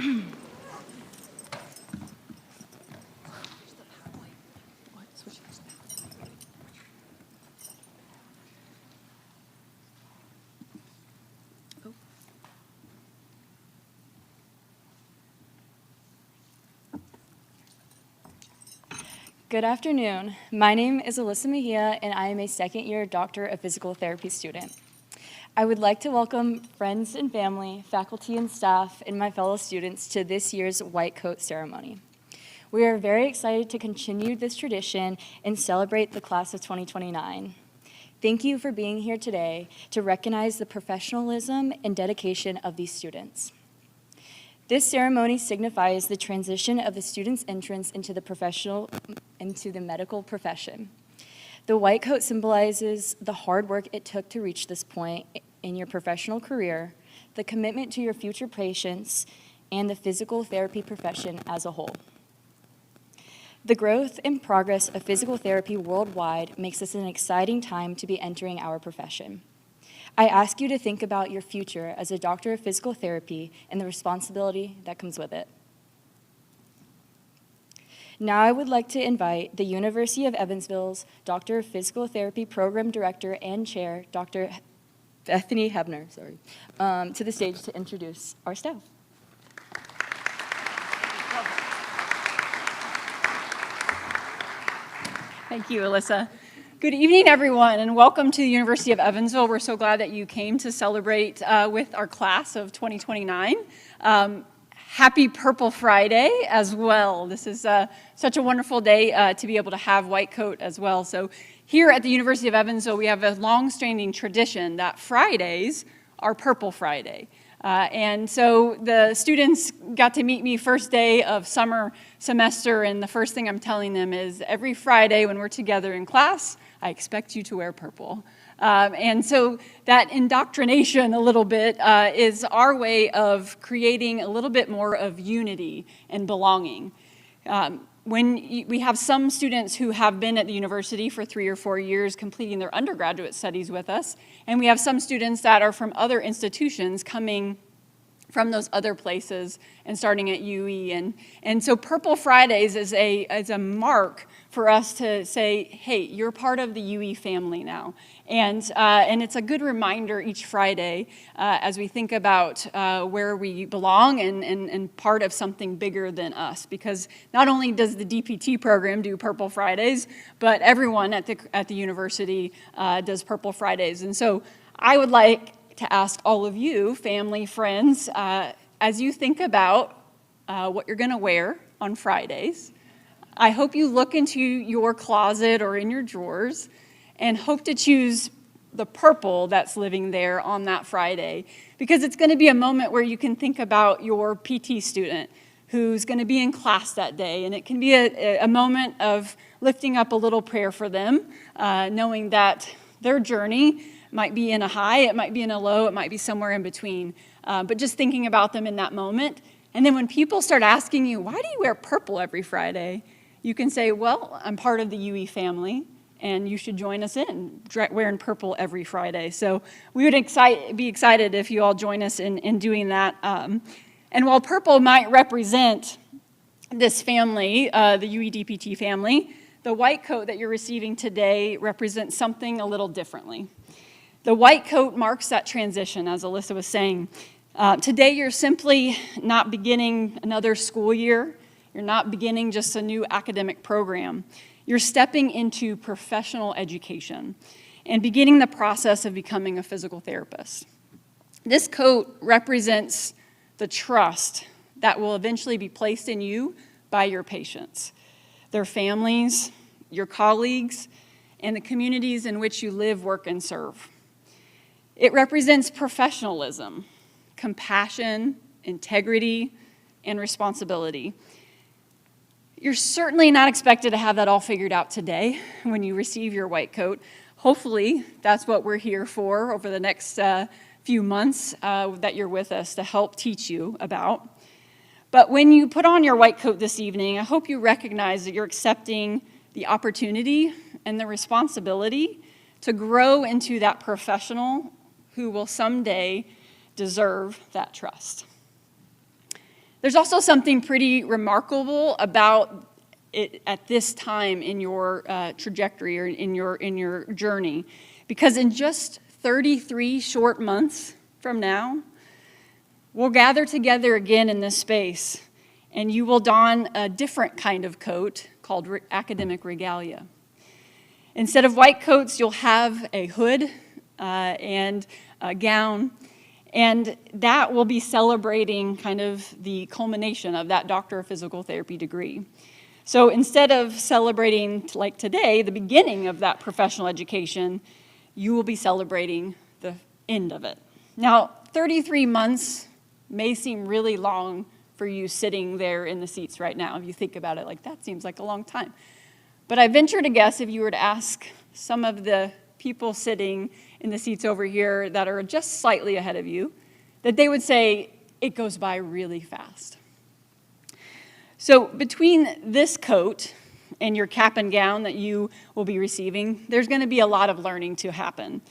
Good afternoon. My name is Alyssa Mejia, and I am a second-year Doctor of Physical Therapy student. I would like to welcome friends and family, faculty and staff, and my fellow students to this year's White Coat Ceremony. We are very excited to continue this tradition and celebrate the class of 2029. Thank you for being here today to recognize the professionalism and dedication of these students. This ceremony signifies the transition of the student's entrance into the medical profession. The white coat symbolizes the hard work it took to reach this point in your professional career, the commitment to your future patients, and the physical therapy profession as a whole. The growth and progress of physical therapy worldwide makes this an exciting time to be entering our profession. I ask you to think about your future as a doctor of physical therapy and the responsibility that comes with it. Now I would like to invite the University of Evansville's Doctor of Physical Therapy Program Director and Chair, Dr. Bethany Hebner, to the stage to introduce our staff. Thank you, Alyssa. Good evening, everyone, and welcome to the University of Evansville. We're so glad that you came to celebrate with our class of 2029. Happy Purple Friday as well. This is such a wonderful day to be able to have white coat as well. So here at the University of Evansville, we have a long-standing tradition that Fridays are Purple Friday. And so the students got to meet me first day of summer semester, and the first thing I'm telling them is every Friday when we're together in class, I expect you to wear purple. And so that indoctrination a little bit is our way of creating a little bit more of unity and belonging. When we have some students who have been at the university for 3 or 4 years completing their undergraduate studies with us, and we have some students that are from other institutions coming from those other places and starting at UE. And so Purple Fridays is a mark for us to say, hey, you're part of the UE family now. And it's a good reminder each Friday as we think about where we belong and part of something bigger than us. Because not only does the DPT program do Purple Fridays, but everyone at the university does Purple Fridays. And so I would like to ask all of you, family, friends, as you think about what you're going to wear on Fridays, I hope you look into your closet or in your drawers and hope to choose the purple that's living there on that Friday, because it's going to be a moment where you can think about your PT student who's going to be in class that day, and it can be a moment of lifting up a little prayer for them, knowing that their journey might be in a high, it might be in a low, it might be somewhere in between, but just thinking about them in that moment. And then when people start asking you, why do you wear purple every Friday? You can say, well, I'm part of the UE family, and you should join us in wearing purple every Friday. So we would be excited if you all join us in doing that. And while purple might represent this family, the UE DPT family, the white coat that you're receiving today represents something a little differently. The white coat marks that transition, as Alyssa was saying. Today, you're simply not beginning another school year. You're not beginning just a new academic program. You're stepping into professional education and beginning the process of becoming a physical therapist. This coat represents the trust that will eventually be placed in you by your patients, their families, your colleagues, and the communities in which you live, work, and serve. It represents professionalism, compassion, integrity, and responsibility. You're certainly not expected to have that all figured out today when you receive your white coat. Hopefully, that's what we're here for over the next few months that you're with us to help teach you about. But when you put on your white coat this evening, I hope you recognize that you're accepting the opportunity and the responsibility to grow into that professional who will someday deserve that trust. There's also something pretty remarkable about it at this time in your trajectory or in your journey, because in just 33 short months from now, we'll gather together again in this space, and you will don a different kind of coat called academic regalia. Instead of white coats, you'll have a hood and a gown, and that will be celebrating kind of the culmination of that Doctor of Physical Therapy degree. So instead of celebrating, like today, the beginning of that professional education, you will be celebrating the end of it. Now, 33 months may seem really long for you sitting there in the seats right now. If you think about it, like that seems like a long time. But I venture to guess if you were to ask some of the people sitting in the seats over here that are just slightly ahead of you, that they would say it goes by really fast. So between this coat and your cap and gown that you will be receiving, there's going to be a lot of learning to happen.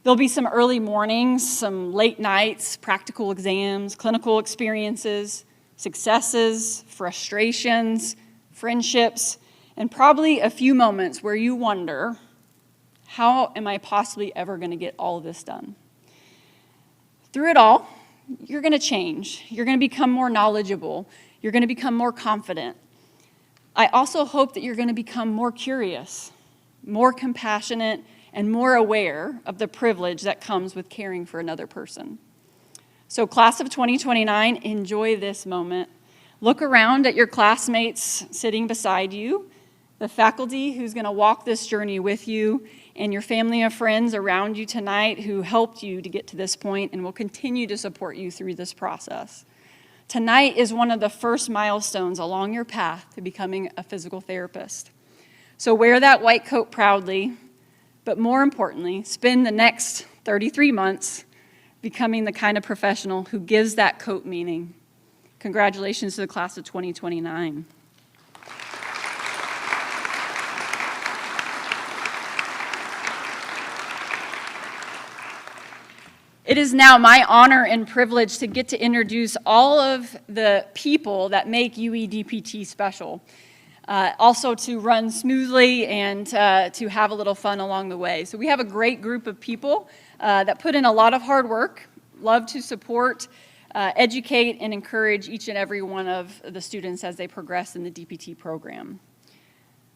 There'll be some early mornings, some late nights, practical exams, clinical experiences, successes, frustrations, friendships, and probably a few moments where you wonder, how am I possibly ever going to get all of this done? Through it all, you're going to change. You're going to become more knowledgeable. You're going to become more confident. I also hope that you're going to become more curious, more compassionate, and more aware of the privilege that comes with caring for another person. So class of 2029, enjoy this moment. Look around at your classmates sitting beside you, the faculty who's going to walk this journey with you, and your family of friends around you tonight who helped you to get to this point and will continue to support you through this process. Tonight is one of the first milestones along your path to becoming a physical therapist. So wear that white coat proudly, but more importantly, spend the next 33 months becoming the kind of professional who gives that coat meaning. Congratulations to the class of 2029. It is now my honor and privilege to get to introduce all of the people that make UEDPT special. Also to run smoothly and to have a little fun along the way. So we have a great group of people that put in a lot of hard work, love to support, educate, and encourage each and every one of the students as they progress in the DPT program.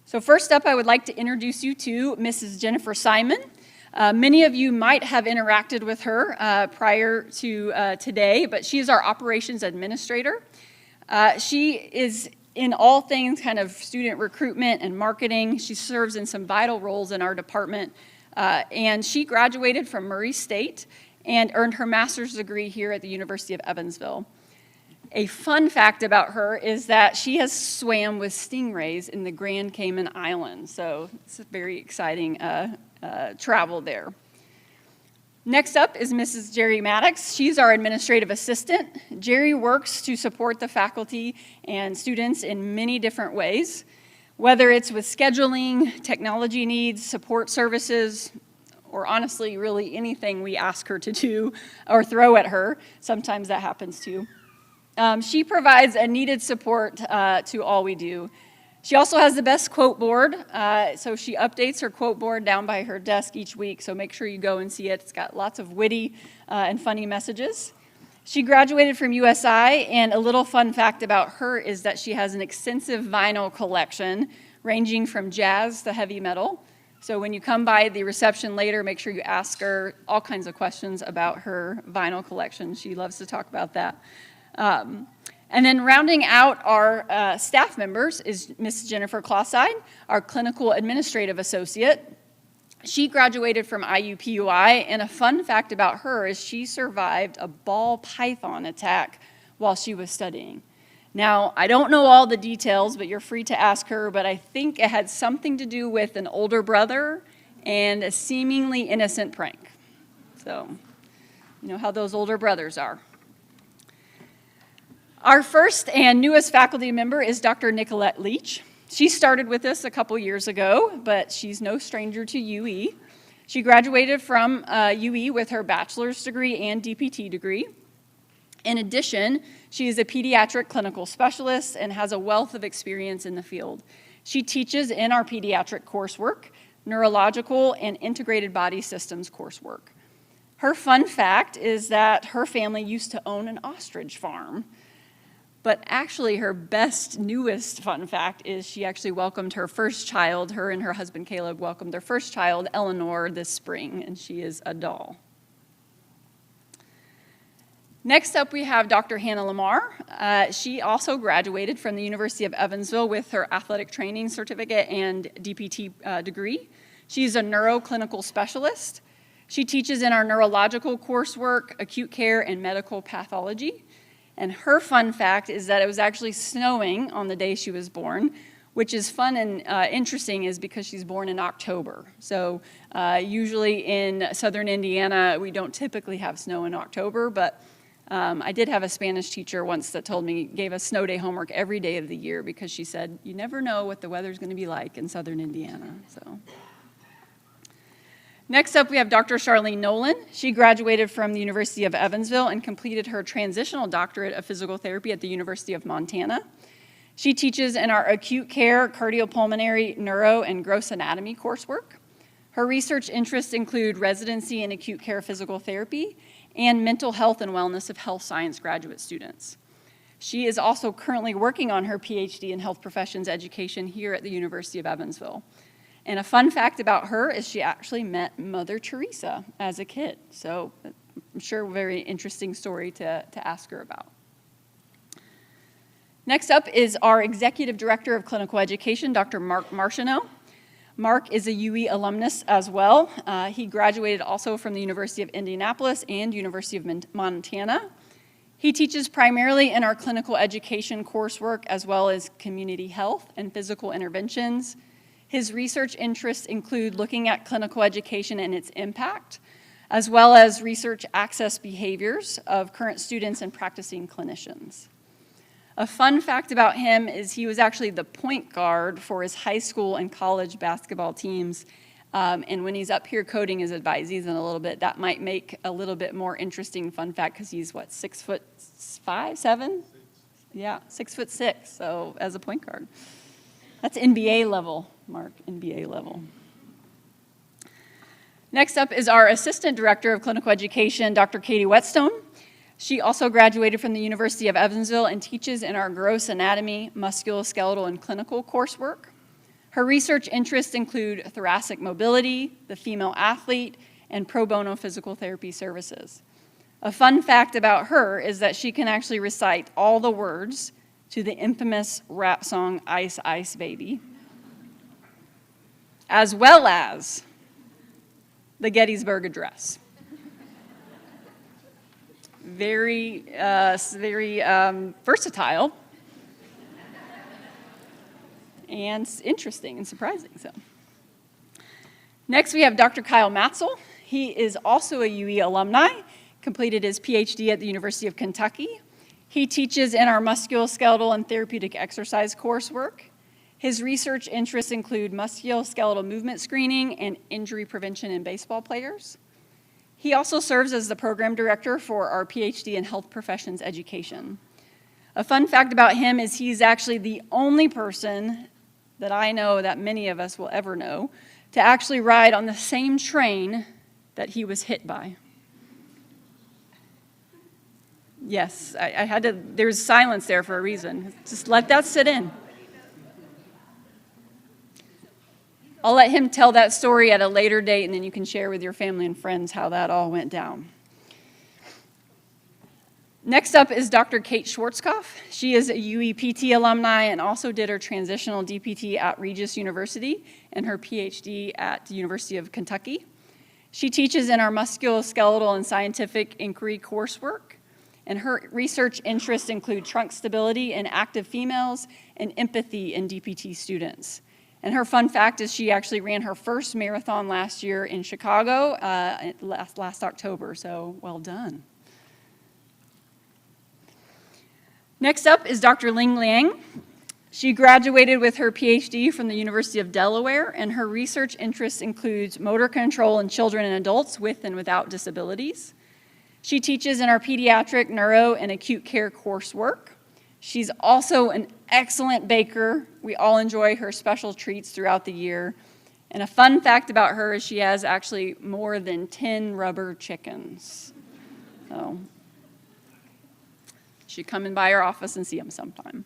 So first up, I would like to introduce you to Mrs. Jennifer Simon. Many of you might have interacted with her prior to today, but she is our operations administrator. She is in all things kind of student recruitment and marketing. She serves in some vital roles in our department, and she graduated from Murray State and earned her master's degree here at the University of Evansville. A fun fact about her is that she has swam with stingrays in the Grand Cayman Islands, so it's a very exciting travel there. Next up is Mrs. Jerry Maddox. She's our administrative assistant. Jerry works to support the faculty and students in many different ways, whether it's with scheduling, technology needs, support services, or honestly, really anything we ask her to do or throw at her. Sometimes that happens too. She provides a needed support to all we do. She also has the best quote board, so she updates her quote board down by her desk each week, so make sure you go and see it. It's got lots of witty and funny messages. She graduated from USI, and a little fun fact about her is that she has an extensive vinyl collection ranging from jazz to heavy metal. So when you come by the reception later, make sure you ask her all kinds of questions about her vinyl collection. She loves to talk about that. And then rounding out our staff members is Ms. Jennifer Clauside, our clinical administrative associate. She graduated from IUPUI, and a fun fact about her is she survived a ball python attack while she was studying. Now, I don't know all the details, but you're free to ask her, but I think it had something to do with an older brother and a seemingly innocent prank. So, you know how those older brothers are. Our first and newest faculty member is Dr. Nicolette Leach. She started with us a couple years ago, but she's no stranger to UE. She graduated from UE with her bachelor's degree and DPT degree. In addition, she is a pediatric clinical specialist and has a wealth of experience in the field. She teaches in our pediatric coursework, neurological and integrated body systems coursework. Her fun fact is that her family used to own an ostrich farm. But actually, her best, newest fun fact is she actually welcomed her first child. Her and her husband, Caleb, welcomed their first child, Eleanor, this spring, and she is a doll. Next up, we have Dr. Hannah Lamar. She also graduated from the University of Evansville with her athletic training certificate and DPT degree. She's a neuroclinical specialist. She teaches in our neurological coursework, acute care, and medical pathology. And her fun fact is that it was actually snowing on the day she was born, which is fun and interesting is because she's born in October. So usually in southern Indiana, we don't typically have snow in October, but I did have a Spanish teacher once that gave us snow day homework every day of the year because she said, you never know what the weather's going to be like in southern Indiana. So. Next up, we have Dr. Charlene Nolan. She graduated from the University of Evansville and completed her transitional doctorate of physical therapy at the University of Montana. She teaches in our acute care, cardiopulmonary, neuro, and gross anatomy coursework. Her research interests include residency in acute care physical therapy and mental health and wellness of health science graduate students. She is also currently working on her PhD in health professions education here at the University of Evansville. And a fun fact about her is she actually met Mother Teresa as a kid. So I'm sure a very interesting story to ask her about. Next up is our Executive Director of Clinical Education, Dr. Mark Martineau. Mark is a UE alumnus as well. He graduated also from the University of Indianapolis and University of Montana. He teaches primarily in our clinical education coursework as well as community health and physical interventions. His research interests include looking at clinical education and its impact, as well as research access behaviors of current students and practicing clinicians. A fun fact about him is he was actually the point guard for his high school and college basketball teams. And when he's up here coding his advisees in a little bit, that might make a little bit more interesting fun fact because he's, 6'5", 7? Yeah, 6'6", so as a point guard. That's NBA level, Mark, NBA level. Next up is our Assistant Director of Clinical Education, Dr. Katie Whetstone. She also graduated from the University of Evansville and teaches in our gross anatomy, musculoskeletal, and clinical coursework. Her research interests include thoracic mobility, the female athlete, and pro bono physical therapy services. A fun fact about her is that she can actually recite all the words to the infamous rap song, Ice Ice Baby, as well as the Gettysburg Address. Very versatile and interesting and surprising. So, next we have Dr. Kyle Matzel. He is also a UE alumni, completed his PhD at the University of Kentucky. He teaches in our musculoskeletal and therapeutic exercise coursework. His research interests include musculoskeletal movement screening and injury prevention in baseball players. He also serves as the program director for our PhD in health professions education. A fun fact about him is he's actually the only person that I know that many of us will ever know to actually ride on the same train that he was hit by. Yes, I had to, there's silence there for a reason. Just let that sit in. I'll let him tell that story at a later date, and then you can share with your family and friends how that all went down. Next up is Dr. Kate Schwarzkopf. She is a UEPT alumni and also did her transitional DPT at Regis University and her PhD at the University of Kentucky. She teaches in our musculoskeletal and scientific inquiry coursework, and her research interests include trunk stability in active females and empathy in DPT students. And her fun fact is she actually ran her first marathon last year in Chicago last October, so well done. Next up is Dr. Ling Liang. She graduated with her PhD from the University of Delaware, and her research interests includes motor control in children and adults with and without disabilities. She teaches in our pediatric, neuro, and acute care coursework. She's also an excellent baker. We all enjoy her special treats throughout the year. And a fun fact about her is she has actually more than 10 rubber chickens. So you should come in by our office and see them sometime.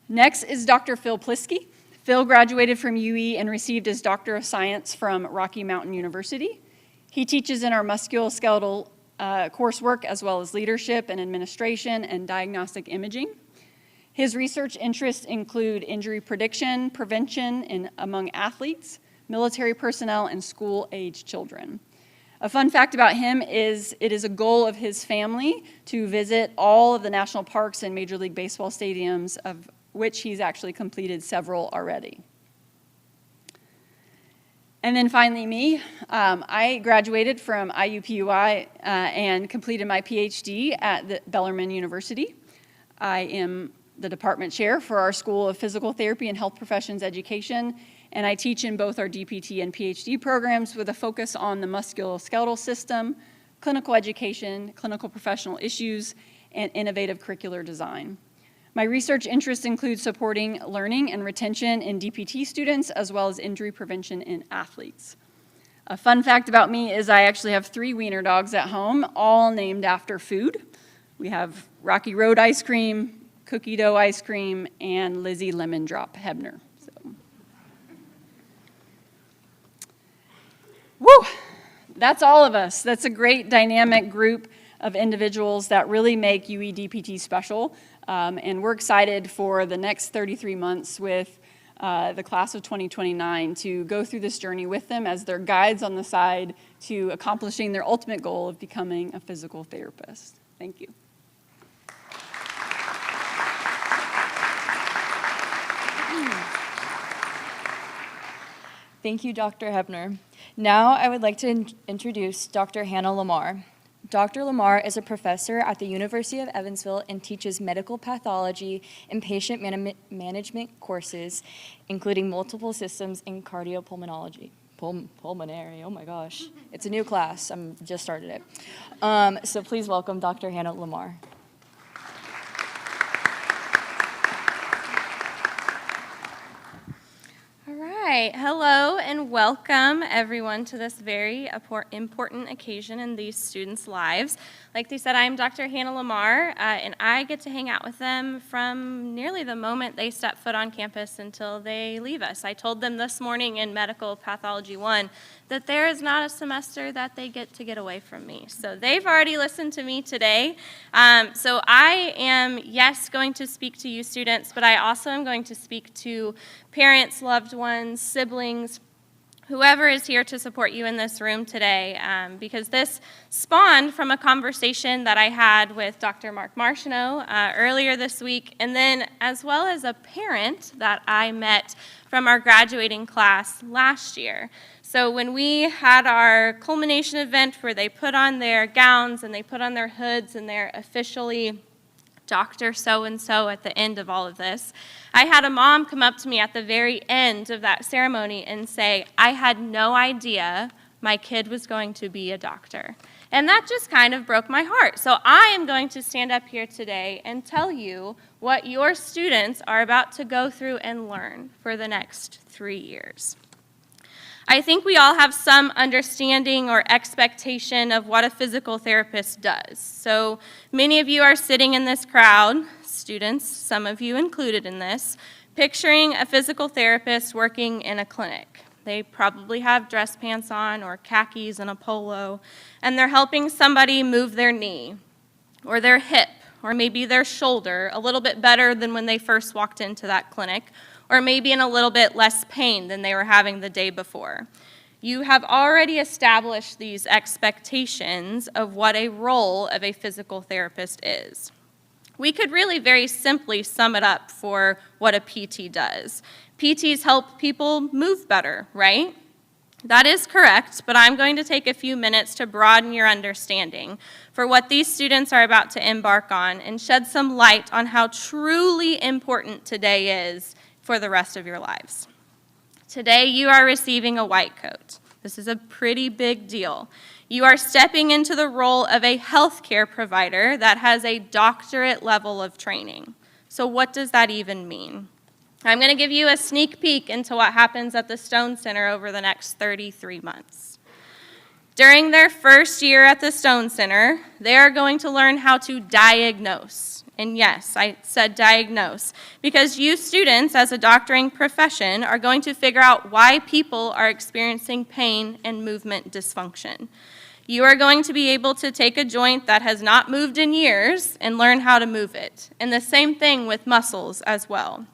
Next is Dr. Phil Plisky. Phil graduated from UE and received his Doctor of Science from Rocky Mountain University. He teaches in our musculoskeletal coursework as well as leadership and administration and diagnostic imaging. His research interests include injury prediction, prevention among athletes, military personnel, and school-age children. A fun fact about him is it is a goal of his family to visit all of the national parks and Major League Baseball stadiums, of which he's actually completed several already. And then finally me, I graduated from IUPUI and completed my PhD at the Bellarmine University. I am the department chair for our School of Physical Therapy and Health Professions Education, and I teach in both our DPT and PhD programs with a focus on the musculoskeletal system, clinical education, clinical professional issues, and innovative curricular design. My research interests include supporting learning and retention in DPT students as well as injury prevention in athletes. A fun fact about me is I actually have 3 wiener dogs at home, all named after food. We have Rocky Road ice cream, Cookie Dough ice cream, and Lizzie Lemon Drop Hebner. Woo! That's all of us. That's a great dynamic group of individuals that really make UE DPT special. And we're excited for the next 33 months with the class of 2029 to go through this journey with them as their guides on the side to accomplishing their ultimate goal of becoming a physical therapist. Thank you. Thank you, Dr. Hebner. Now I would like to introduce Dr. Hannah Lamar. Dr. Lamar is a professor at the University of Evansville and teaches medical pathology and patient management courses, including multiple systems in cardiopulmonology. Pulmonary, oh my gosh. It's a new class, I'm just started it. So please welcome Dr. Hannah Lamar. All right, hello and welcome everyone to this very important occasion in these students' lives. Like they said, I'm Dr. Hannah Lamar, and I get to hang out with them from nearly the moment they step foot on campus until they leave us. I told them this morning in Medical Pathology 1 that there is not a semester that they get to get away from me. So they've already listened to me today. So I am, yes, going to speak to you students, but I also am going to speak to parents, loved ones, siblings, whoever is here to support you in this room today, because this spawned from a conversation that I had with Dr. Mark Martineau earlier this week, and then as well as a parent that I met from our graduating class last year. So when we had our culmination event where they put on their gowns and they put on their hoods and they're officially Dr. So-and-so at the end of all of this, I had a mom come up to me at the very end of that ceremony and say, I had no idea my kid was going to be a doctor. And that just kind of broke my heart. So I am going to stand up here today and tell you what your students are about to go through and learn for the next 3 years. I think we all have some understanding or expectation of what a physical therapist does. So many of you are sitting in this crowd, students, some of you included in this, picturing a physical therapist working in a clinic. They probably have dress pants on or khakis and a polo, and they're helping somebody move their knee or their hip or maybe their shoulder a little bit better than when they first walked into that clinic, or maybe in a little bit less pain than they were having the day before. You have already established these expectations of what a role of a physical therapist is. We could really very simply sum it up for what a PT does. PTs help people move better, right? That is correct, but I'm going to take a few minutes to broaden your understanding for what these students are about to embark on and shed some light on how truly important today is for the rest of your lives. Today, you are receiving a white coat. This is a pretty big deal. You are stepping into the role of a healthcare provider that has a doctorate level of training. So what does that even mean? I'm going to give you a sneak peek into what happens at the Stone Center over the next 33 months. During their first year at the Stone Center, they are going to learn how to diagnose. And yes, I said diagnose, because you students, as a doctoring profession, are going to figure out why people are experiencing pain and movement dysfunction. You are going to be able to take a joint that has not moved in years and learn how to move it. And the same thing with muscles as well.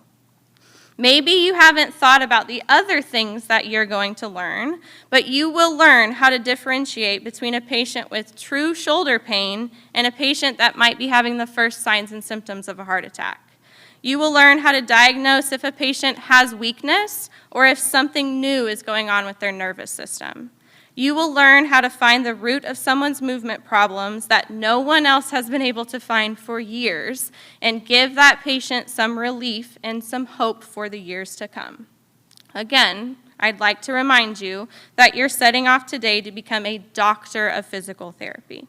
Maybe you haven't thought about the other things that you're going to learn, but you will learn how to differentiate between a patient with true shoulder pain and a patient that might be having the first signs and symptoms of a heart attack. You will learn how to diagnose if a patient has weakness or if something new is going on with their nervous system. You will learn how to find the root of someone's movement problems that no one else has been able to find for years and give that patient some relief and some hope for the years to come. Again, I'd like to remind you that you're setting off today to become a doctor of physical therapy.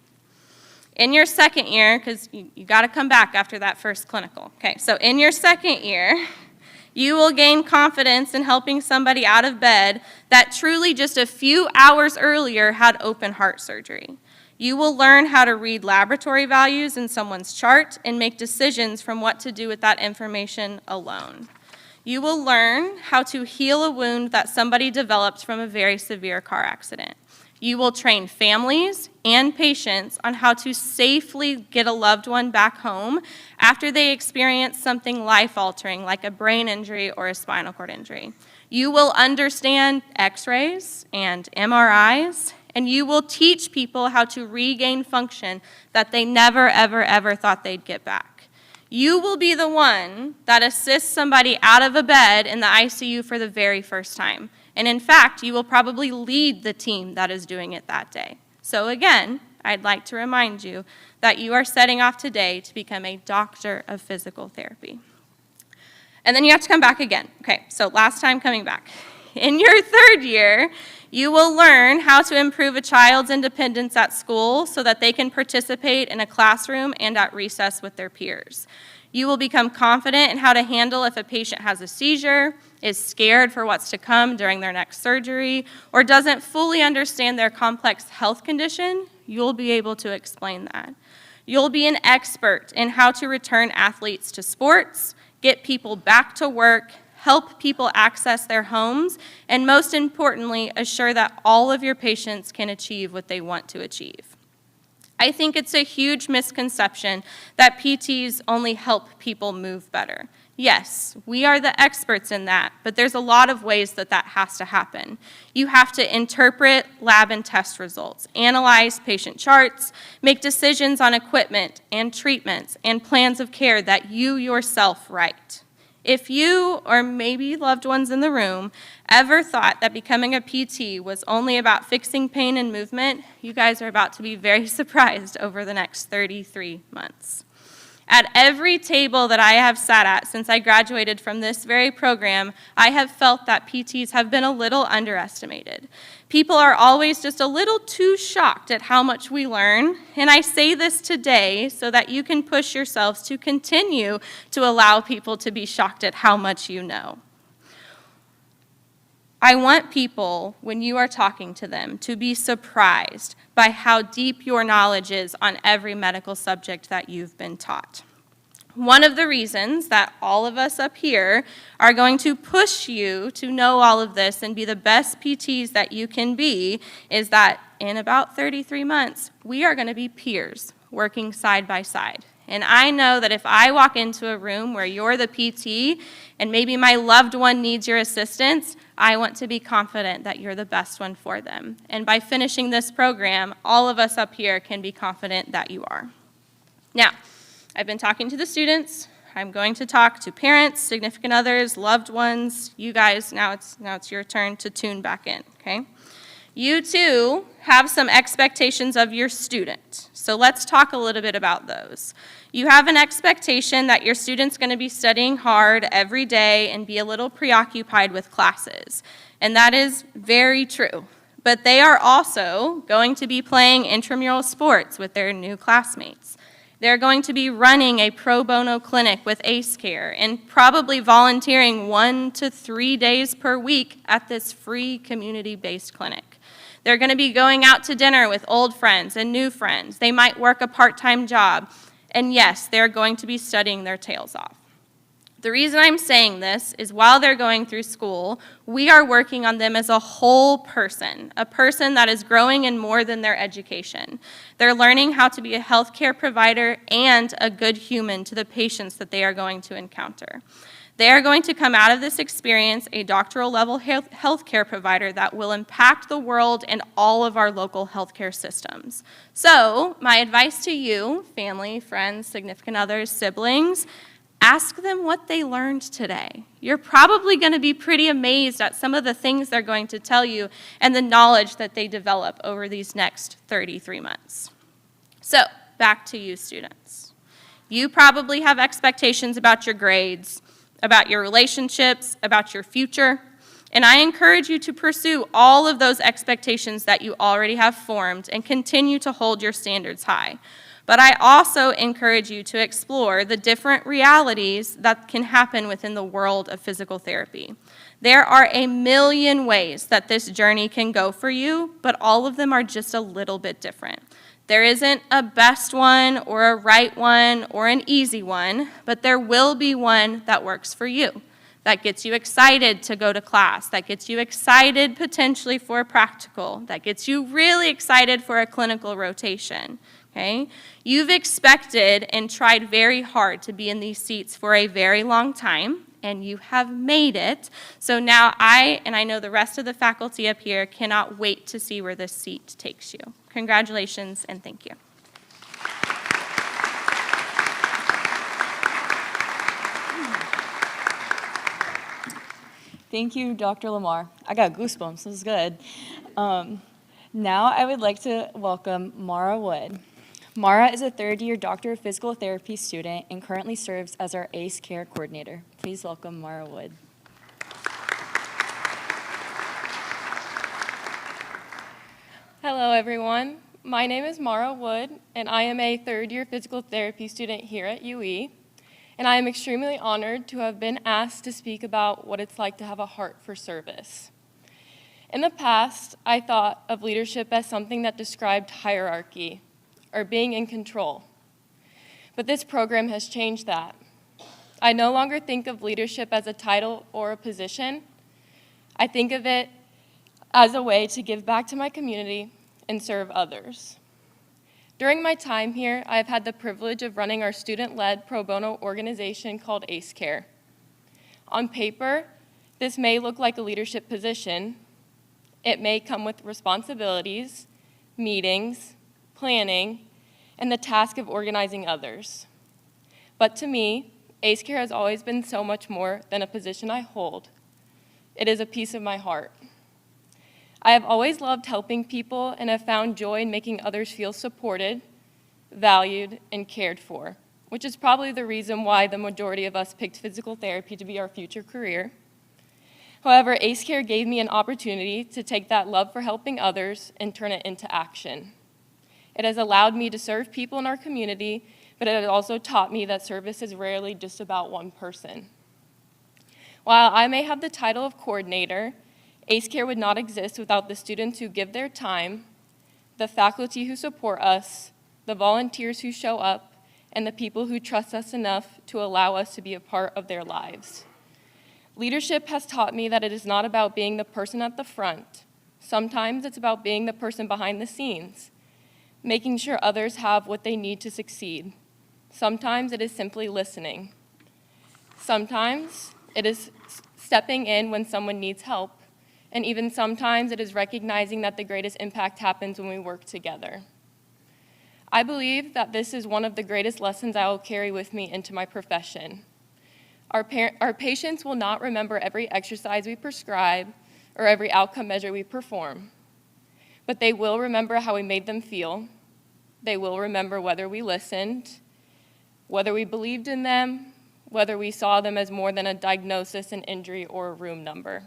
In your second year, because you got to come back after that first clinical. Okay, so in your second year, you will gain confidence in helping somebody out of bed that truly just a few hours earlier had open heart surgery. You will learn how to read laboratory values in someone's chart and make decisions from what to do with that information alone. You will learn how to heal a wound that somebody developed from a very severe car accident. You will train families and patients on how to safely get a loved one back home after they experience something life-altering like a brain injury or a spinal cord injury. You will understand x-rays and MRIs, and you will teach people how to regain function that they never, ever, ever thought they'd get back. You will be the one that assists somebody out of a bed in the ICU for the very first time. And in fact, you will probably lead the team that is doing it that day. So again, I'd like to remind you that you are setting off today to become a doctor of physical therapy. And then you have to come back again. Okay, so last time coming back. In your third year, you will learn how to improve a child's independence at school so that they can participate in a classroom and at recess with their peers. You will become confident in how to handle if a patient has a seizure, is scared for what's to come during their next surgery, or doesn't fully understand their complex health condition. You'll be able to explain that. You'll be an expert in how to return athletes to sports, get people back to work, help people access their homes, and most importantly, assure that all of your patients can achieve what they want to achieve. I think it's a huge misconception that PTs only help people move better. Yes, we are the experts in that, but there's a lot of ways that that has to happen. You have to interpret lab and test results, analyze patient charts, make decisions on equipment and treatments and plans of care that you yourself write. If you, or maybe loved ones in the room, ever thought that becoming a PT was only about fixing pain and movement, you guys are about to be very surprised over the next 33 months. At every table that I have sat at since I graduated from this very program, I have felt that PTs have been a little underestimated. People are always just a little too shocked at how much we learn, and I say this today so that you can push yourselves to continue to allow people to be shocked at how much you know. I want people, when you are talking to them, to be surprised by how deep your knowledge is on every medical subject that you've been taught. One of the reasons that all of us up here are going to push you to know all of this and be the best PTs that you can be is that in about 33 months, we are going to be peers working side by side. And I know that if I walk into a room where you're the PT and maybe my loved one needs your assistance, I want to be confident that you're the best one for them. And by finishing this program, all of us up here can be confident that you are. Now, I've been talking to the students. I'm going to talk to parents, significant others, loved ones. You guys, now it's your turn to tune back in, okay? You too have some expectations of your student. So let's talk a little bit about those. You have an expectation that your student's going to be studying hard every day and be a little preoccupied with classes. And that is very true. But they are also going to be playing intramural sports with their new classmates. They're going to be running a pro bono clinic with ACE Care and probably volunteering 1 to 3 days per week at this free community-based clinic. They're going to be going out to dinner with old friends and new friends. They might work a part-time job. And yes, they're going to be studying their tails off. The reason I'm saying this is while they're going through school, we are working on them as a whole person, a person that is growing in more than their education. They're learning how to be a healthcare provider and a good human to the patients that they are going to encounter. They are going to come out of this experience a doctoral level healthcare provider that will impact the world and all of our local healthcare systems. So, my advice to you, family, friends, significant others, siblings, ask them what they learned today. You're probably going to be pretty amazed at some of the things they're going to tell you and the knowledge that they develop over these next 33 months. So, back to you, students. You probably have expectations about your grades, about your relationships, about your future, and I encourage you to pursue all of those expectations that you already have formed and continue to hold your standards high. But I also encourage you to explore the different realities that can happen within the world of physical therapy. There are a million ways that this journey can go for you, but all of them are just a little bit different. There isn't a best one or a right one or an easy one, but there will be one that works for you, that gets you excited to go to class, that gets you excited potentially for a practical, that gets you really excited for a clinical rotation. Okay? You've expected and tried very hard to be in these seats for a very long time, and you have made it. So now I know the rest of the faculty up here, cannot wait to see where this seat takes you. Congratulations, and thank you. Thank you, Dr. Lamar. I got goosebumps. This is good. Now I would like to welcome Mara Wood. Mara is a third-year Doctor of Physical Therapy student and currently serves as our ACE Care Coordinator. Please welcome Mara Wood. Hello, everyone. My name is Mara Wood, and I am a third-year physical therapy student here at UE. And I am extremely honored to have been asked to speak about what it's like to have a heart for service. In the past, I thought of leadership as something that described hierarchy or being in control. But this program has changed that. I no longer think of leadership as a title or a position. I think of it as a way to give back to my community and serve others. During my time here, I have had the privilege of running our student-led pro bono organization called ACE Care. On paper, this may look like a leadership position. It may come with responsibilities, meetings, planning, and the task of organizing others. But to me, ACE Care has always been so much more than a position I hold. It is a piece of my heart. I have always loved helping people and have found joy in making others feel supported, valued, and cared for, which is probably the reason why the majority of us picked physical therapy to be our future career. However, ACE Care gave me an opportunity to take that love for helping others and turn it into action. It has allowed me to serve people in our community, but it has also taught me that service is rarely just about one person. While I may have the title of coordinator, ACE Care would not exist without the students who give their time, the faculty who support us, the volunteers who show up, and the people who trust us enough to allow us to be a part of their lives. Leadership has taught me that it is not about being the person at the front. Sometimes it's about being the person behind the scenes, making sure others have what they need to succeed. Sometimes it is simply listening. Sometimes it is stepping in when someone needs help, and even sometimes it is recognizing that the greatest impact happens when we work together. I believe that this is one of the greatest lessons I will carry with me into my profession. Our patients will not remember every exercise we prescribe or every outcome measure we perform, but they will remember how we made them feel. They will remember whether we listened, whether we believed in them, whether we saw them as more than a diagnosis, an injury, or a room number.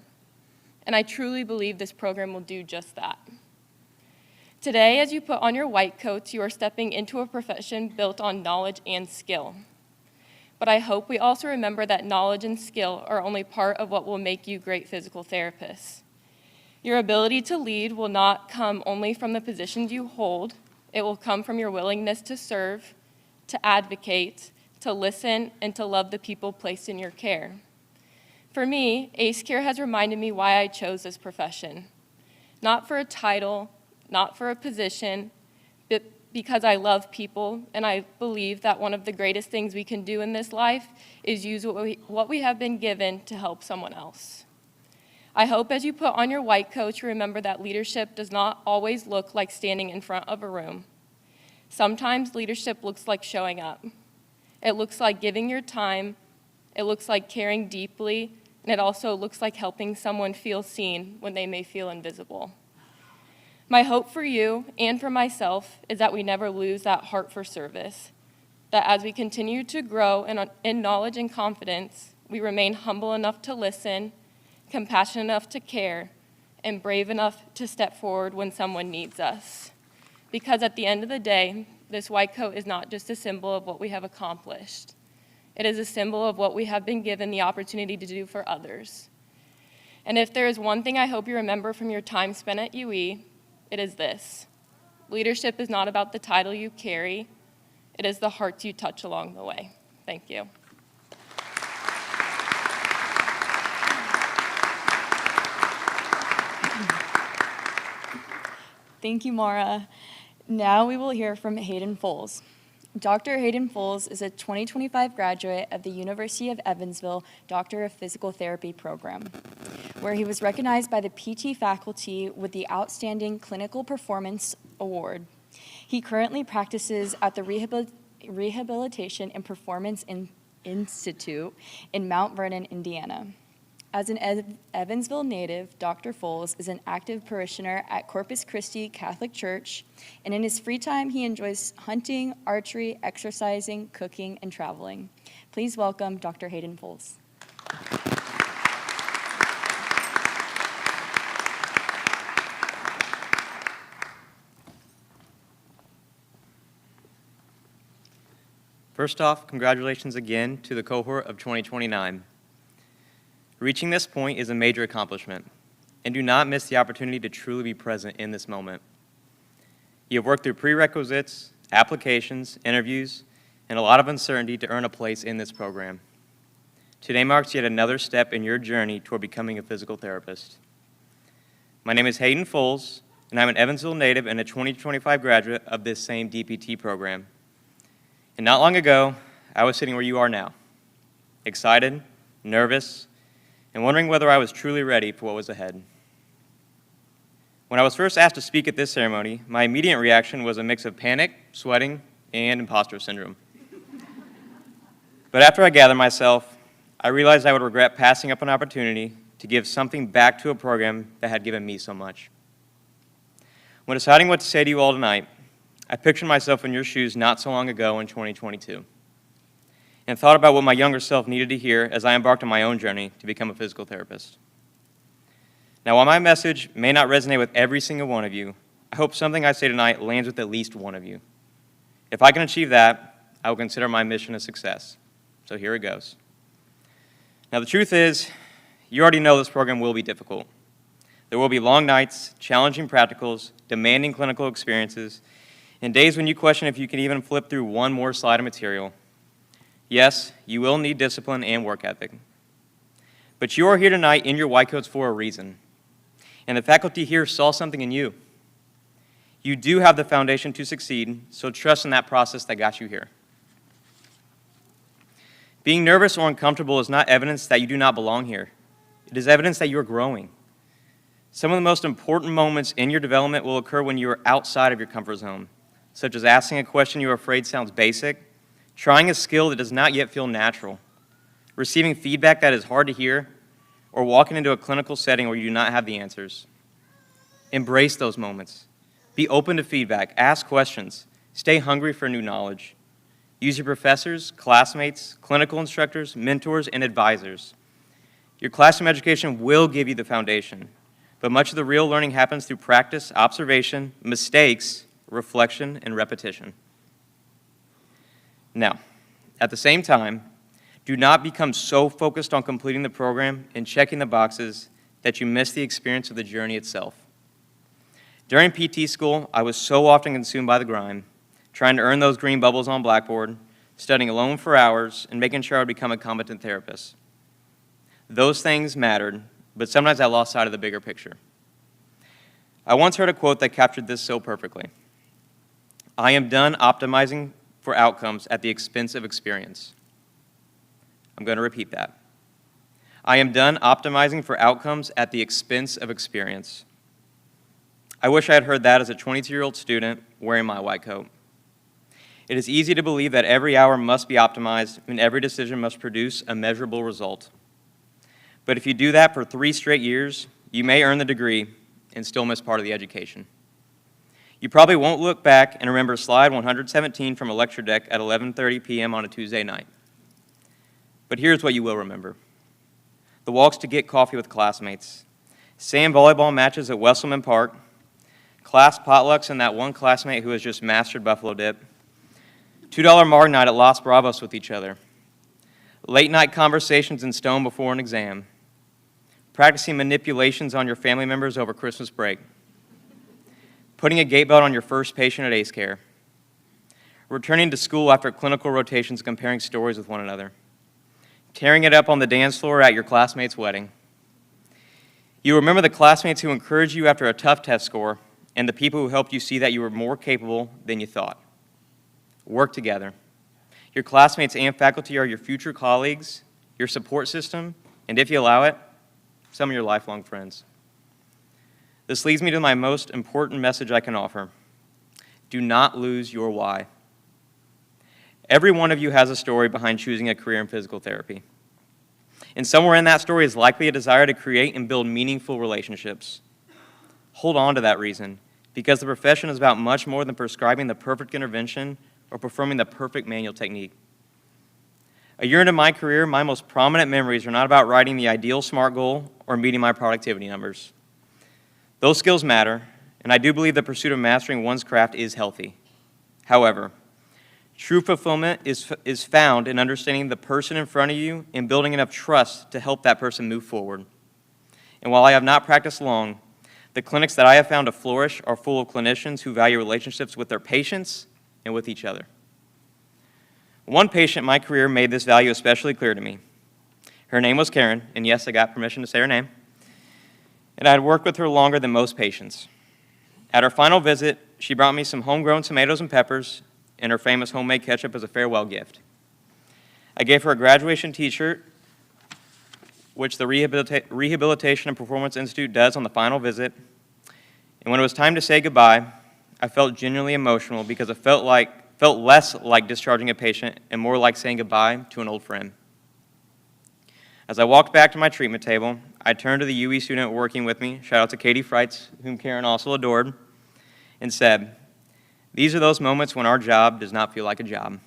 and I truly believe this program will do just that. Today, as you put on your white coats, you are stepping into a profession built on knowledge and skill. But I hope we also remember that knowledge and skill are only part of what will make you great physical therapists. Your ability to lead will not come only from the positions you hold. It will come from your willingness to serve, to advocate, to listen, and to love the people placed in your care. For me, ACE Care has reminded me why I chose this profession. Not for a title, not for a position, but because I love people, and I believe that one of the greatest things we can do in this life is use what we have been given to help someone else. I hope as you put on your white coat, you remember that leadership does not always look like standing in front of a room. Sometimes leadership looks like showing up. It looks like giving your time, it looks like caring deeply, and it also looks like helping someone feel seen when they may feel invisible. My hope for you and for myself is that we never lose that heart for service, that as we continue to grow in knowledge and confidence, we remain humble enough to listen, compassionate enough to care, and brave enough to step forward when someone needs us. Because at the end of the day, this white coat is not just a symbol of what we have accomplished. It is a symbol of what we have been given the opportunity to do for others. And if there is one thing I hope you remember from your time spent at UE, it is this: leadership is not about the title you carry, it is the hearts you touch along the way. Thank you. Thank you, Mara. Now we will hear from Hayden Foles. Dr. Hayden Foles is a 2025 graduate of the University of Evansville Doctor of Physical Therapy program, where he was recognized by the PT faculty with the Outstanding Clinical Performance Award. He currently practices at the Rehabilitation and Performance Institute in Mount Vernon, Indiana. As an Evansville native, Dr. Foles is an active parishioner at Corpus Christi Catholic Church, and in his free time, he enjoys hunting, archery, exercising, cooking, and traveling. Please welcome Dr. Hayden Foles. First off, congratulations again to the cohort of 2029. Reaching this point is a major accomplishment, and do not miss the opportunity to truly be present in this moment. You have worked through prerequisites, applications, interviews, and a lot of uncertainty to earn a place in this program. Today marks yet another step in your journey toward becoming a physical therapist. My name is Hayden Foles, and I'm an Evansville native and a 2025 graduate of this same DPT program. And not long ago, I was sitting where you are now, excited, nervous, and wondering whether I was truly ready for what was ahead. When I was first asked to speak at this ceremony, my immediate reaction was a mix of panic, sweating, and imposter syndrome. But after I gathered myself, I realized I would regret passing up an opportunity to give something back to a program that had given me so much. When deciding what to say to you all tonight, I pictured myself in your shoes not so long ago in 2022. And thought about what my younger self needed to hear as I embarked on my own journey to become a physical therapist. Now, while my message may not resonate with every single one of you, I hope something I say tonight lands with at least one of you. If I can achieve that, I will consider my mission a success. So here it goes. Now, the truth is, you already know this program will be difficult. There will be long nights, challenging practicals, demanding clinical experiences, and days when you question if you can even flip through one more slide of material. Yes, you will need discipline and work ethic. But you are here tonight in your white coats for a reason. And the faculty here saw something in you. You do have the foundation to succeed, so trust in that process that got you here. Being nervous or uncomfortable is not evidence that you do not belong here. It is evidence that you are growing. Some of the most important moments in your development will occur when you are outside of your comfort zone, such as asking a question you are afraid sounds basic, trying a skill that does not yet feel natural, receiving feedback that is hard to hear, or walking into a clinical setting where you do not have the answers. Embrace those moments. Be open to feedback. Ask questions. Stay hungry for new knowledge. Use your professors, classmates, clinical instructors, mentors, and advisors. Your classroom education will give you the foundation, but much of the real learning happens through practice, observation, mistakes, reflection, and repetition. Now, at the same time, do not become so focused on completing the program and checking the boxes that you miss the experience of the journey itself. During PT school, I was so often consumed by the grind, trying to earn those green bubbles on Blackboard, studying alone for hours, and making sure I would become a competent therapist. Those things mattered, but sometimes I lost sight of the bigger picture. I once heard a quote that captured this so perfectly. I am done optimizing for outcomes at the expense of experience. I'm going to repeat that. I am done optimizing for outcomes at the expense of experience. I wish I had heard that as a 22-year-old student wearing my white coat. It is easy to believe that every hour must be optimized and every decision must produce a measurable result. But if you do that for 3 straight years, you may earn the degree and still miss part of the education. You probably won't look back and remember slide 117 from a lecture deck at 11:30 p.m. on a Tuesday night. But here's what you will remember. The walks to get coffee with classmates, sand volleyball matches at Wesselman Park, class potlucks and that one classmate who has just mastered buffalo dip, $2 Marg night at Los Bravos with each other, late night conversations in Stone before an exam, practicing manipulations on your family members over Christmas break, putting a gate belt on your first patient at ACE Care, returning to school after clinical rotations comparing stories with one another, tearing it up on the dance floor at your classmate's wedding. You remember the classmates who encouraged you after a tough test score and the people who helped you see that you were more capable than you thought. Work together. Your classmates and faculty are your future colleagues, your support system, and if you allow it, some of your lifelong friends. This leads me to my most important message I can offer. Do not lose your why. Every one of you has a story behind choosing a career in physical therapy. And somewhere in that story is likely a desire to create and build meaningful relationships. Hold on to that reason, because the profession is about much more than prescribing the perfect intervention or performing the perfect manual technique. A year into my career, my most prominent memories are not about writing the ideal SMART goal or meeting my productivity numbers. Those skills matter, and I do believe the pursuit of mastering one's craft is healthy. However, true fulfillment is found in understanding the person in front of you and building enough trust to help that person move forward. And while I have not practiced long, the clinics that I have found to flourish are full of clinicians who value relationships with their patients and with each other. One patient in my career made this value especially clear to me. Her name was Karen, and yes, I got permission to say her name. And I had worked with her longer than most patients. At her final visit, she brought me some homegrown tomatoes and peppers and her famous homemade ketchup as a farewell gift. I gave her a graduation t-shirt, which the Rehabilitation and Performance Institute does on the final visit. And when it was time to say goodbye, I felt genuinely emotional because it felt less like discharging a patient and more like saying goodbye to an old friend. As I walked back to my treatment table, I turned to the UE student working with me, shout out to Katie Freitz, whom Karen also adored, and said, "These are those moments when our job does not feel like a job."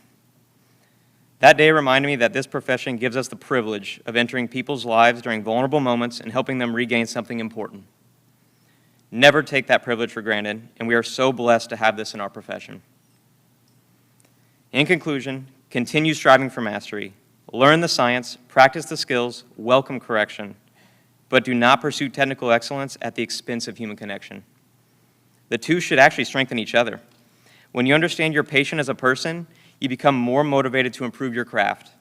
That day reminded me that this profession gives us the privilege of entering people's lives during vulnerable moments and helping them regain something important. Never take that privilege for granted, and we are so blessed to have this in our profession. In conclusion, continue striving for mastery. Learn the science, practice the skills, welcome correction, but do not pursue technical excellence at the expense of human connection. The two should actually strengthen each other. When you understand your patient as a person, you become more motivated to improve your craft.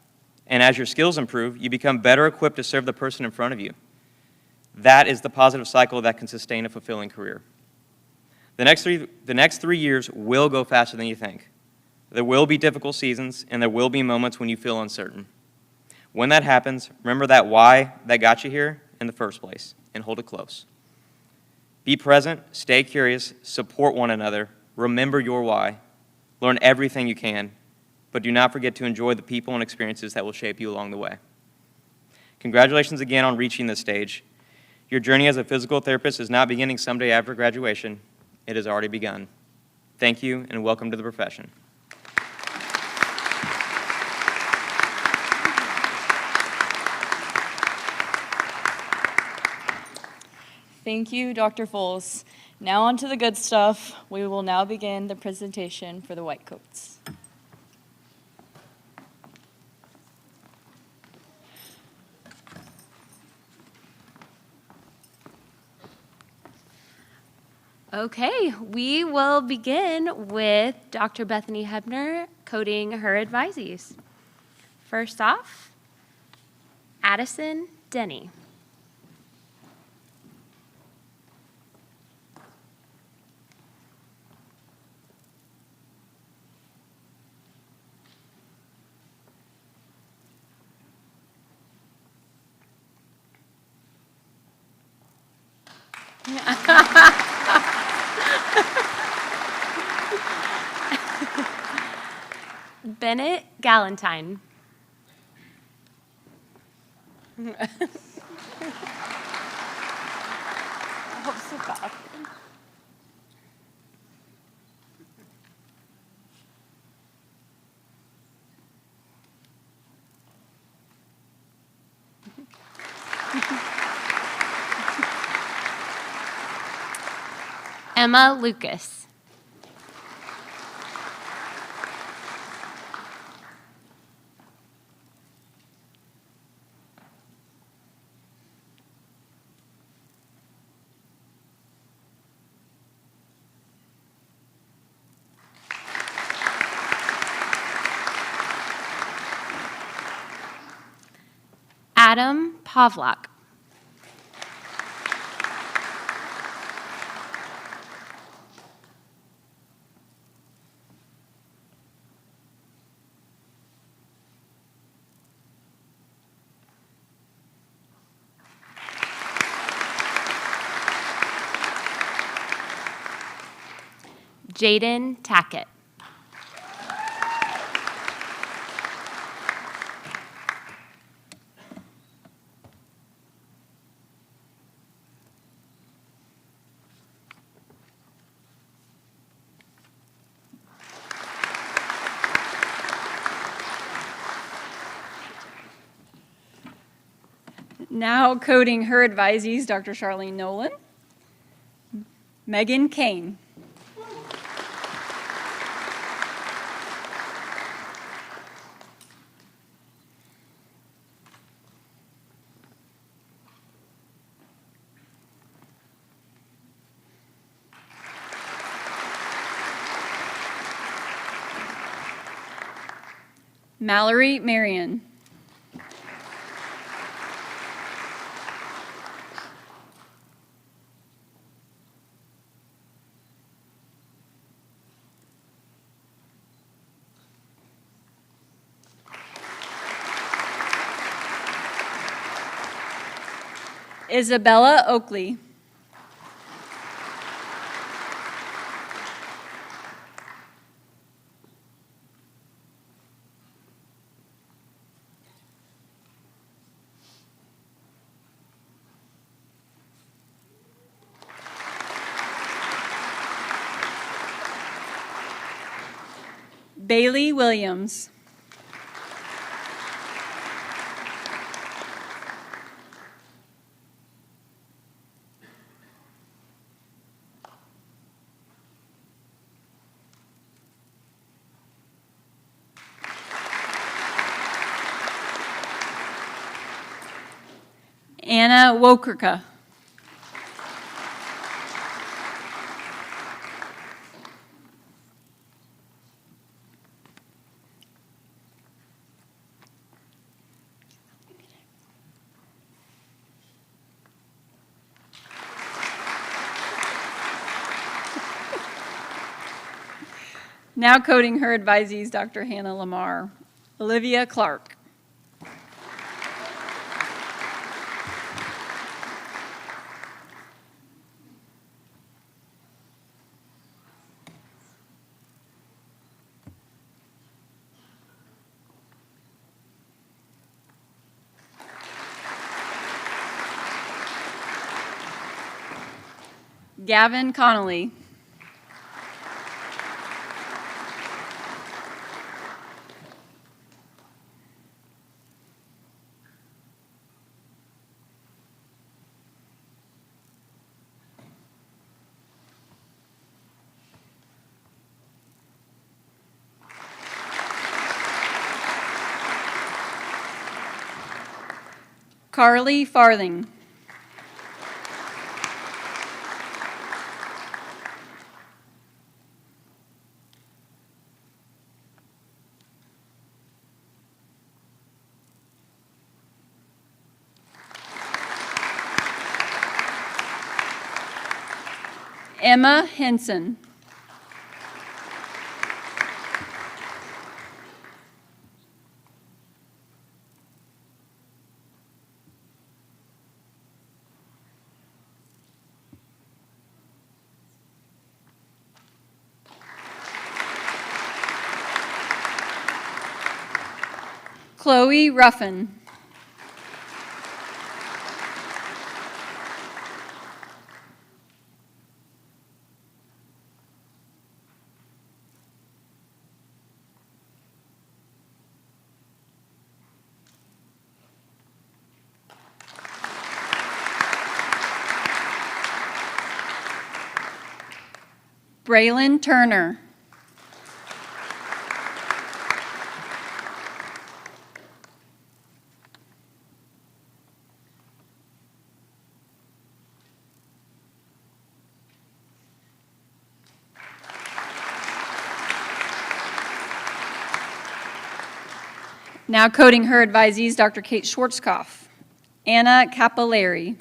And as your skills improve, you become better equipped to serve the person in front of you. That is the positive cycle that can sustain a fulfilling career. The next three years will go faster than you think. There will be difficult seasons, and there will be moments when you feel uncertain. When that happens, remember that why that got you here in the first place, and hold it close. Be present, stay curious, support one another, remember your why, learn everything you can, but do not forget to enjoy the people and experiences that will shape you along the way. Congratulations again on reaching this stage. Your journey as a physical therapist is not beginning someday after graduation. It has already begun. Thank you, and welcome to the profession. Thank you, Dr. Foles. Now on to the good stuff. We will now begin the presentation for the Whitecoats. Okay, we will begin with Dr. Bethany Hebner coding her advisees. First off, Addison Denny. Bennett Galantine. I hope so bad. Emma Lucas. Adam Pavlak. Jaden Tackett. Now coding her advisees, Dr. Charlene Nolan. Megan Kane. Mallory Marion. Isabella Oakley. Bailey Williams. Anna Wokerka. Now coding her advisees, Dr. Hannah Lamar. Olivia Clark. Gavin Connolly. Carly Farthing. Emma Henson. Chloe Ruffin. Braylon Turner. Now coding her advisees, Dr. Kate Schwarzkopf, Anna Capilleri,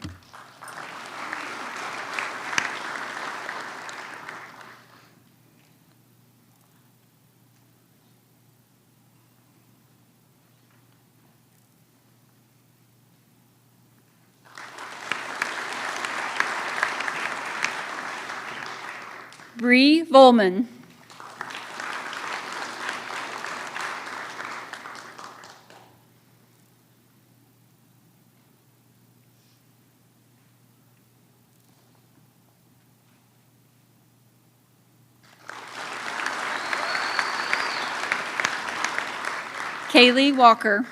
Bree Volman, Kaylee Walker,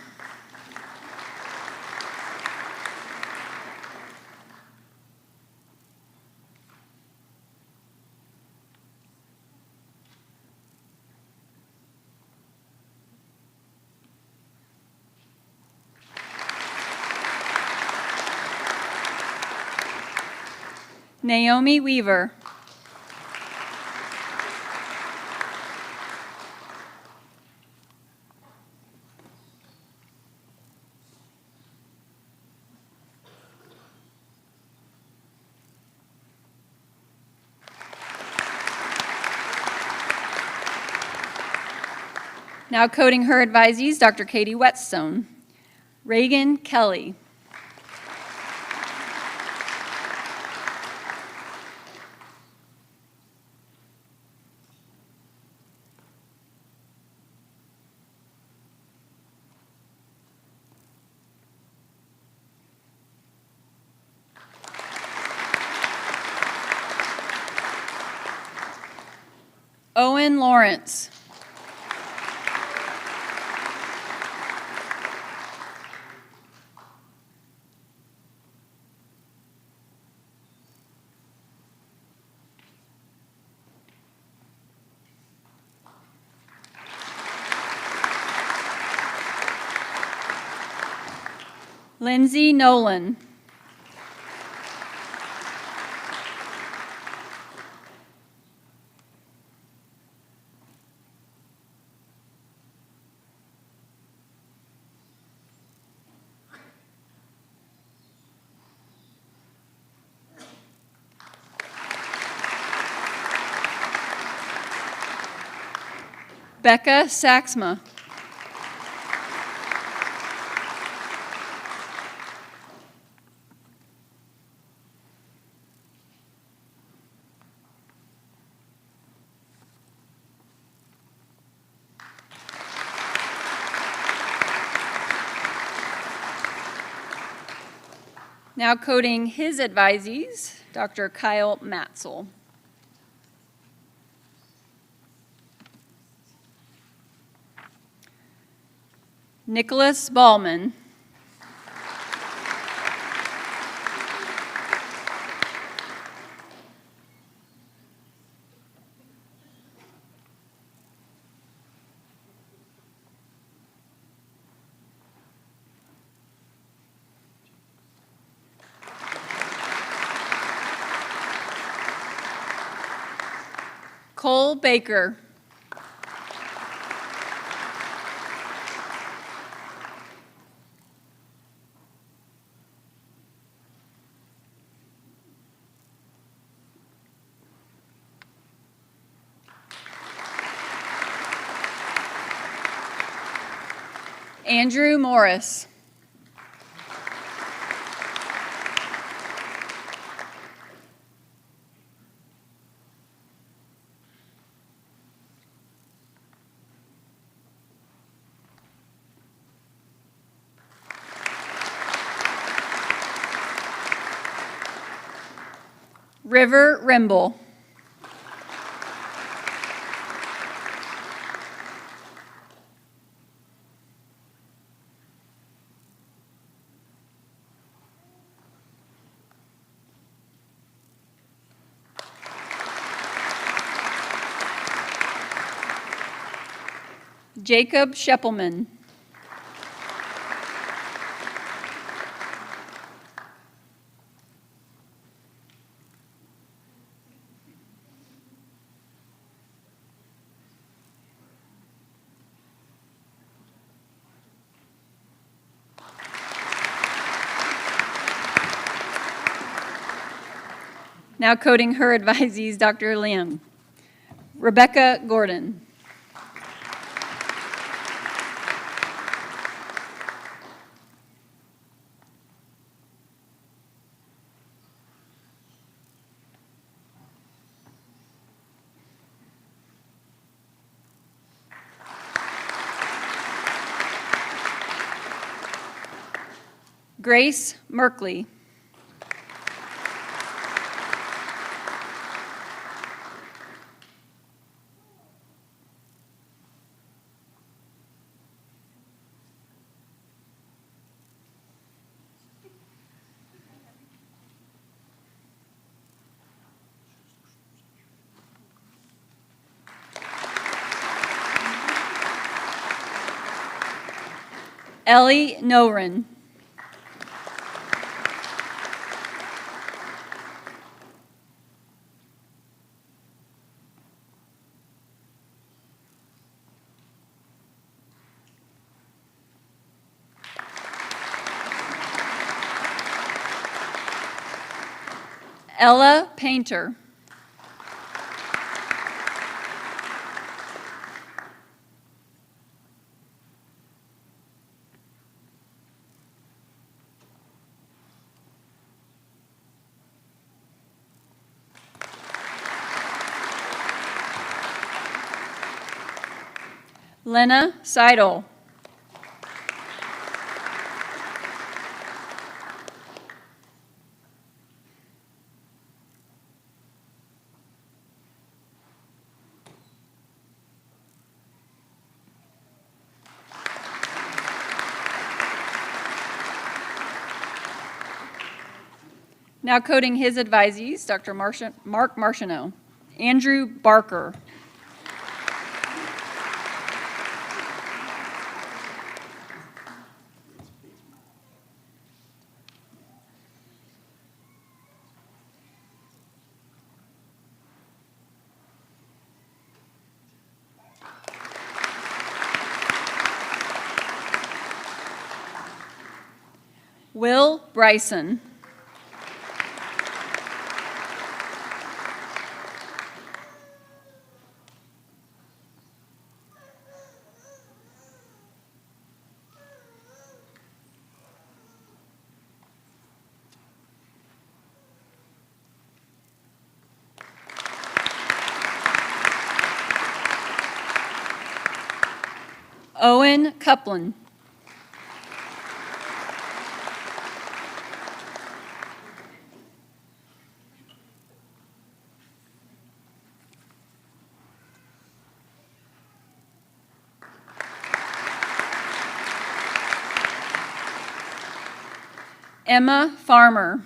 Naomi Weaver, now coding her advisees, Dr. Katie Whetstone, Reagan Kelly, Owen Lawrence, Lindsay Nolan, Becca Saxma, now coding his advisees, Dr. Kyle Matzel, Nicholas Ballman, Cole Baker. Andrew Morris. River Rimble. Jacob Scheppelman. Now coding her advisees, Dr. Lim. Rebecca Gordon. Grace Merkley. Ellie Noren. Ella Painter. Lena Seidel. Now coding his advisees, Dr. Mark Martineau. Andrew Barker. Will Bryson. Owen Coupland. Emma Farmer.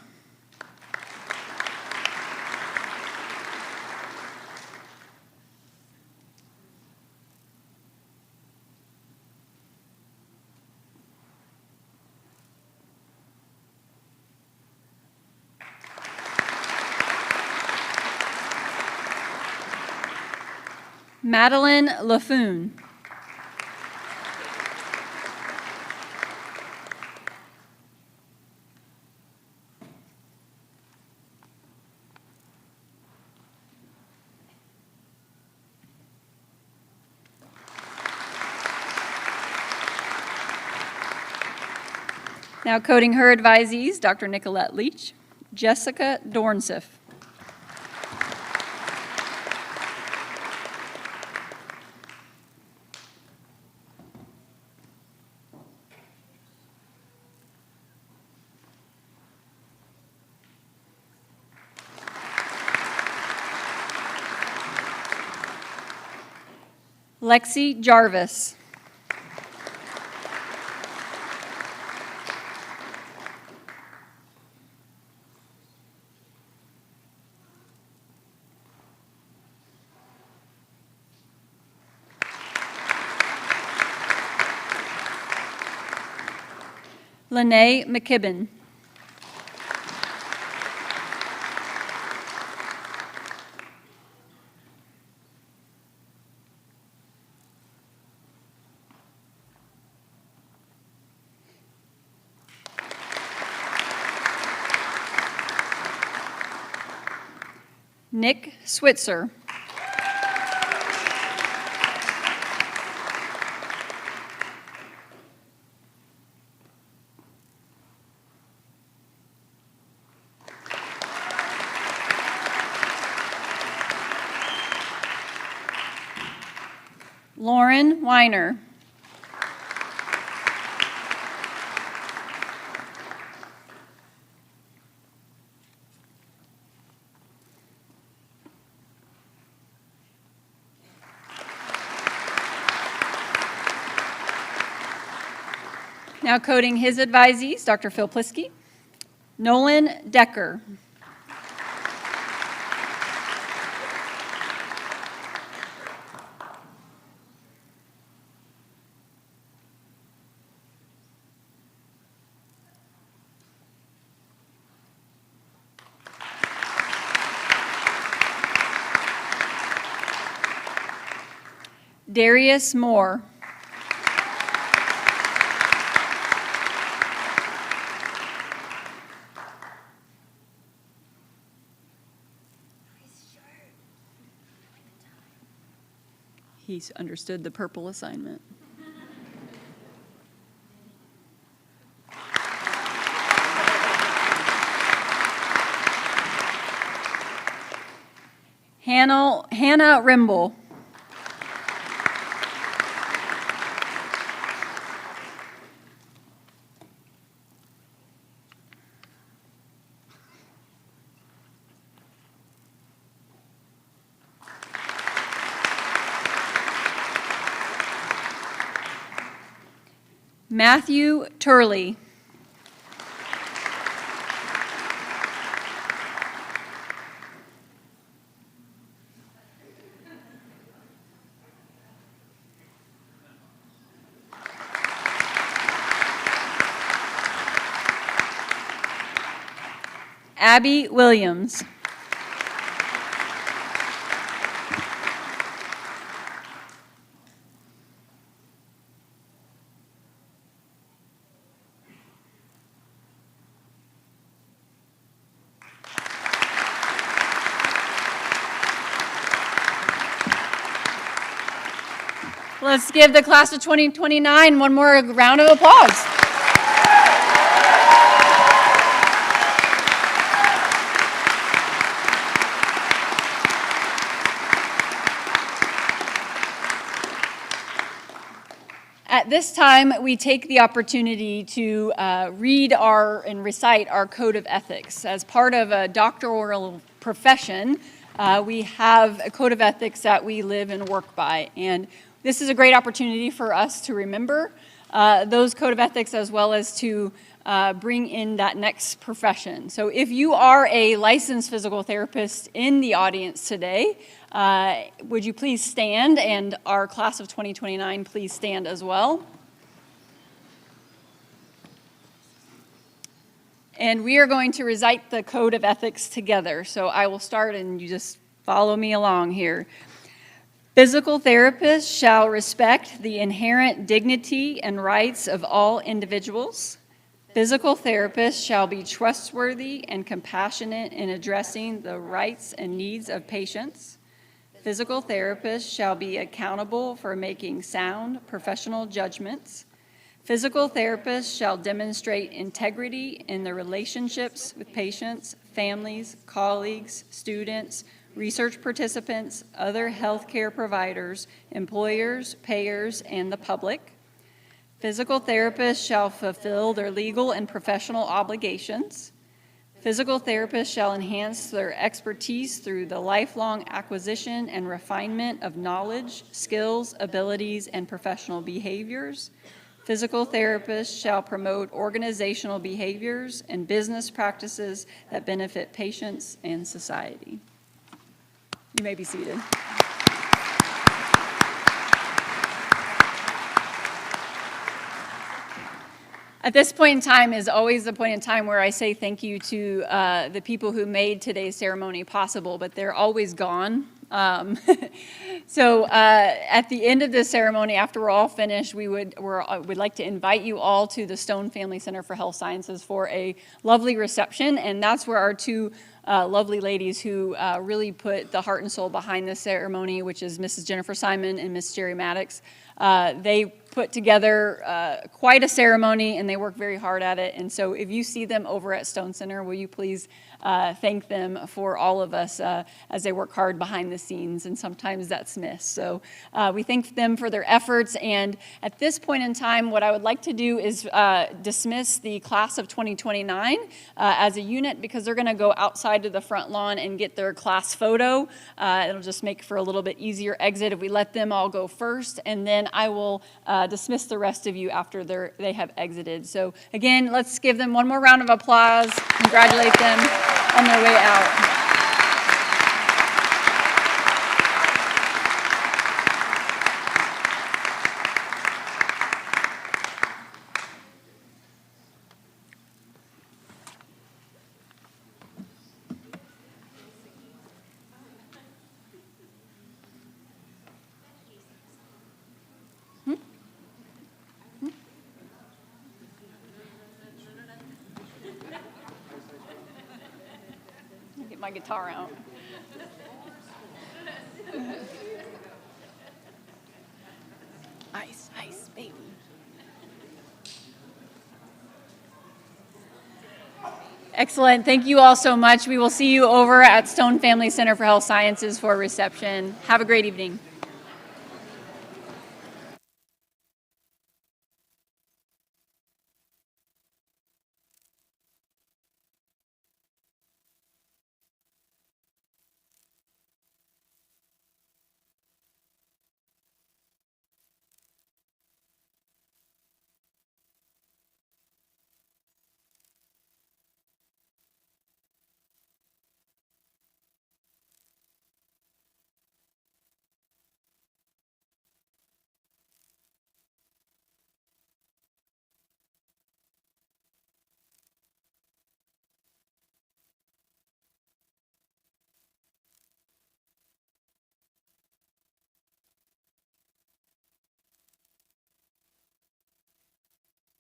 Madeline LaFoon. Now coding her advisees, Dr. Nicolette Leach, Jessica Dornsif. Lexi Jarvis. Lene McKibben. Nick Switzer. Lauren Weiner. Now coding his advisees, Dr. Phil Plisky, Nolan Decker. Darius Moore. He's understood the purple assignment. Hannah Rimble. Matthew Turley. Abby Williams. Let's give the class of 2029 one more round of applause. At this time, we take the opportunity to read and recite our code of ethics. As part of a doctoral profession, we have a code of ethics that we live and work by. And this is a great opportunity for us to remember those code of ethics as well as to bring in that next profession. So if you are a licensed physical therapist in the audience today, would you please stand, and our class of 2029 please stand as well. And we are going to recite the code of ethics together. So I will start and you just follow me along here. Physical therapists shall respect the inherent dignity and rights of all individuals. Physical therapists shall be trustworthy and compassionate in addressing the rights and needs of patients. Physical therapists shall be accountable for making sound professional judgments. Physical therapists shall demonstrate integrity in their relationships with patients, families, colleagues, students, research participants, other healthcare providers, employers, payers, and the public. Physical therapists shall fulfill their legal and professional obligations. Physical therapists shall enhance their expertise through the lifelong acquisition and refinement of knowledge, skills, abilities, and professional behaviors. Physical therapists shall promote organizational behaviors and business practices that benefit patients and society. You may be seated. At this point in time is always the point in time where I say thank you to the people who made today's ceremony possible, but they're always gone. So at the end of this ceremony, after we're all finished, we'd like to invite you all to the Stone Family Center for Health Sciences for a lovely reception, and that's where our two lovely ladies who really put the heart and soul behind this ceremony, which is Mrs. Jennifer Simon and Miss Jerry Maddox. They put together quite a ceremony, and they work very hard at it. And so if you see them over at Stone Center, will you please thank them for all of us as they work hard behind the scenes, and sometimes that's missed. So we thank them for their efforts, and at this point in time, what I would like to do is dismiss the class of 2029 as a unit, because they're going to go outside to the front lawn and get their class photo. It'll just make for a little bit easier exit if we let them all go first, and then I will dismiss the rest of you after they have exited. So again, let's give them one more round of applause, congratulate them on their way out. Get my guitar out. Ice, ice, baby. Excellent. Thank you all so much. We will see you over at Stone Family Center for Health Sciences for a reception. Have a great evening.